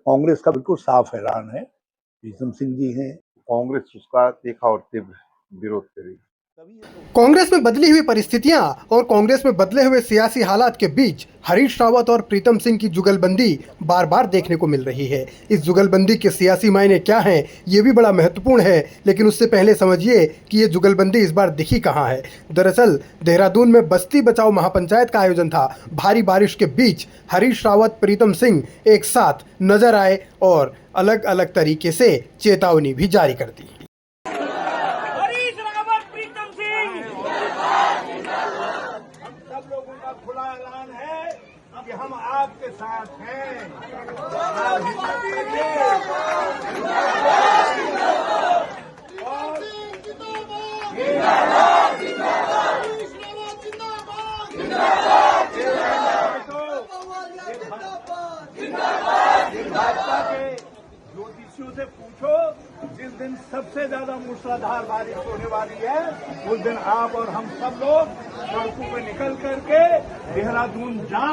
कांग्रेस का बिल्कुल साफ ऐलान है। प्रीतम सिंह जी हैं, कांग्रेस उसका तीखा और तीव्र विरोध करेगी। कांग्रेस में बदली हुई परिस्थितियां और कांग्रेस में बदले हुए सियासी हालात के बीच हरीश रावत और प्रीतम सिंह की जुगलबंदी बार बार देखने को मिल रही है। इस जुगलबंदी के सियासी मायने क्या हैं, ये भी बड़ा महत्वपूर्ण है, लेकिन उससे पहले समझिए कि ये जुगलबंदी इस बार दिखी कहां है। दरअसल देहरादून में बस्ती बचाओ महापंचायत का आयोजन था। भारी बारिश के बीच हरीश रावत प्रीतम सिंह एक साथ नजर आए और अलग अलग तरीके से चेतावनी भी जारी कर दी। सब लोगों का खुला ऐलान है कि हम आपके साथ हैं। भाजपा के ज्योतिषियों से पूछो, जिस दिन सबसे ज्यादा मूसलाधार बारिश होने वाली है उस दिन आप और हम सब लोग सड़कों पे निकल करके देहरादून जाम।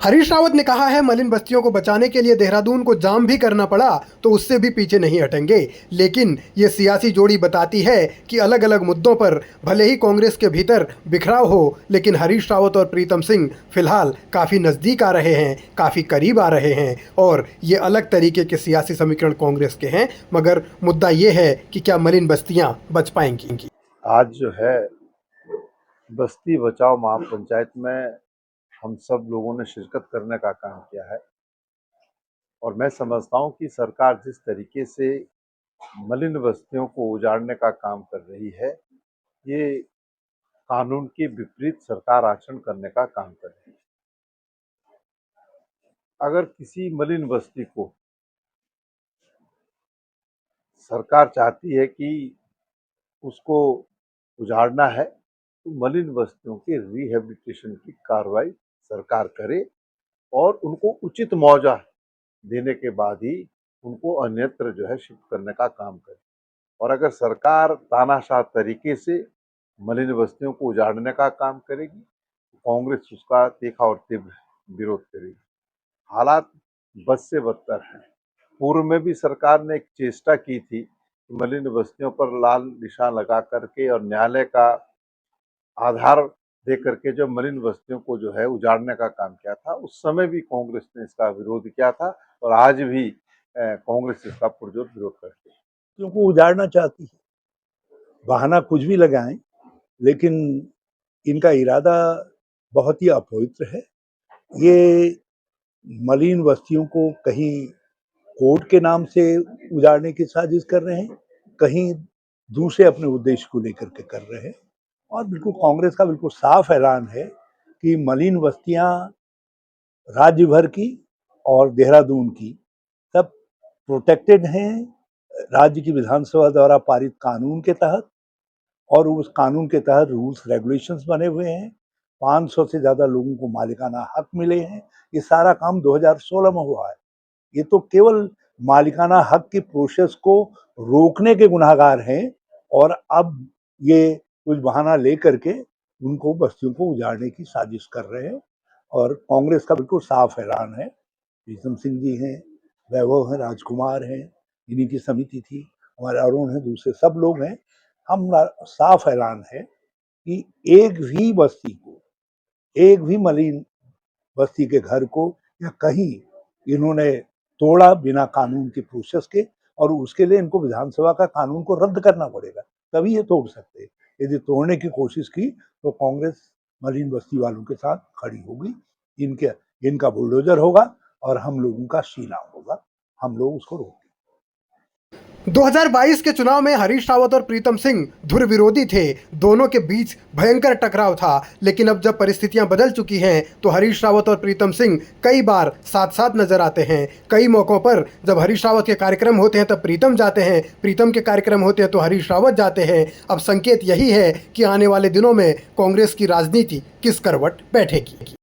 हरीश रावत ने कहा है, मलिन बस्तियों को बचाने के लिए देहरादून को जाम भी करना पड़ा तो उससे भी पीछे नहीं हटेंगे। लेकिन ये सियासी जोड़ी बताती है कि अलग अलग मुद्दों पर भले ही कांग्रेस के भीतर बिखराव हो, लेकिन हरीश रावत और प्रीतम सिंह फिलहाल काफ़ी नज़दीक आ रहे हैं, काफ़ी करीब आ रहे हैं और ये अलग तरीके के सियासी समीकरण कांग्रेस के हैं। मगर मुद्दा ये है कि क्या मलिन बस्तियाँ बच पाएंगी। आज जो है बस्ती बचाओ महापंचायत में हम सब लोगों ने शिरकत करने का काम किया है और मैं समझता हूं कि सरकार जिस तरीके से मलिन बस्तियों को उजाड़ने का काम कर रही है, ये कानून के विपरीत सरकार आचरण करने का काम कर रही है। अगर किसी मलिन बस्ती को सरकार चाहती है कि उसको उजाड़ना है तो मलिन बस्तियों के रिहेबिलिटेशन की कार्रवाई सरकार करे और उनको उचित मुआवजा देने के बाद ही उनको अन्यत्र जो है शिफ्ट करने का काम करे। और अगर सरकार तानाशाह तरीके से मलिन बस्तियों को उजाड़ने का काम करेगी तो कांग्रेस उसका तीखा और तीव्र विरोध करेगी। हालात बद से बदतर हैं। पूर्व में भी सरकार ने एक चेष्टा की थी, मलिन बस्तियों पर लाल निशान लगा करके और न्यायालय का आधार दे करके जो मलिन बस्तियों को जो है उजाड़ने का काम किया था, उस समय भी कांग्रेस ने इसका विरोध किया था और आज भी कांग्रेस इसका पुरजोर विरोध करती है। क्योंकि उजाड़ना चाहती है, बहाना कुछ भी लगाएं, लेकिन इनका इरादा बहुत ही अपवित्र है। ये मलिन बस्तियों को कहीं कोर्ट के नाम से उजाड़ने की साजिश कर रहे हैं, कहीं दूसरे अपने उद्देश्य को लेकर के कर रहे हैं। और बिल्कुल कांग्रेस का बिल्कुल साफ ऐलान है कि मलिन बस्तियां राज्य भर की और देहरादून की सब प्रोटेक्टेड हैं राज्य की विधानसभा द्वारा पारित कानून के तहत, और उस कानून के तहत रूल्स रेगुलेशंस बने हुए हैं। 500 से ज़्यादा लोगों को मालिकाना हक मिले हैं। ये सारा काम 2016 में हुआ है। ये तो केवल मालिकाना हक की प्रोसेस को रोकने के गुनाहगार हैं और अब ये कुछ बहाना ले करके उनको बस्तियों को उजाड़ने की साजिश कर रहे हैं। और कांग्रेस का बिल्कुल साफ ऐलान है। प्रीतम सिंह जी हैं, वैभव हैं, राजकुमार हैं, इन्हीं की समिति थी, हमारे अरुण हैं, दूसरे सब लोग हैं। हम साफ ऐलान है कि एक भी बस्ती को, एक भी मलिन बस्ती के घर को या कहीं इन्होंने तोड़ा बिना कानून की प्रोसेस के, और उसके लिए इनको विधानसभा का कानून को रद्द करना पड़ेगा, तभी ये तोड़ सकते हैं। यदि तोड़ने की कोशिश की तो कांग्रेस मलिन बस्ती वालों के साथ खड़ी होगी। इनका बुलडोजर होगा और हम लोगों का शीला होगा। हम लोग उसको रोकेंगे। 2022 के चुनाव में हरीश रावत और प्रीतम सिंह धुर विरोधी थे। दोनों के बीच भयंकर टकराव था, लेकिन अब जब परिस्थितियां बदल चुकी हैं तो हरीश रावत और प्रीतम सिंह कई बार साथ साथ नजर आते हैं। कई मौक़ों पर जब हरीश रावत के कार्यक्रम होते हैं तब प्रीतम जाते हैं, प्रीतम के कार्यक्रम होते हैं तो हरीश रावत जाते हैं। अब संकेत यही है कि आने वाले दिनों में कांग्रेस की राजनीति किस करवट बैठेगी।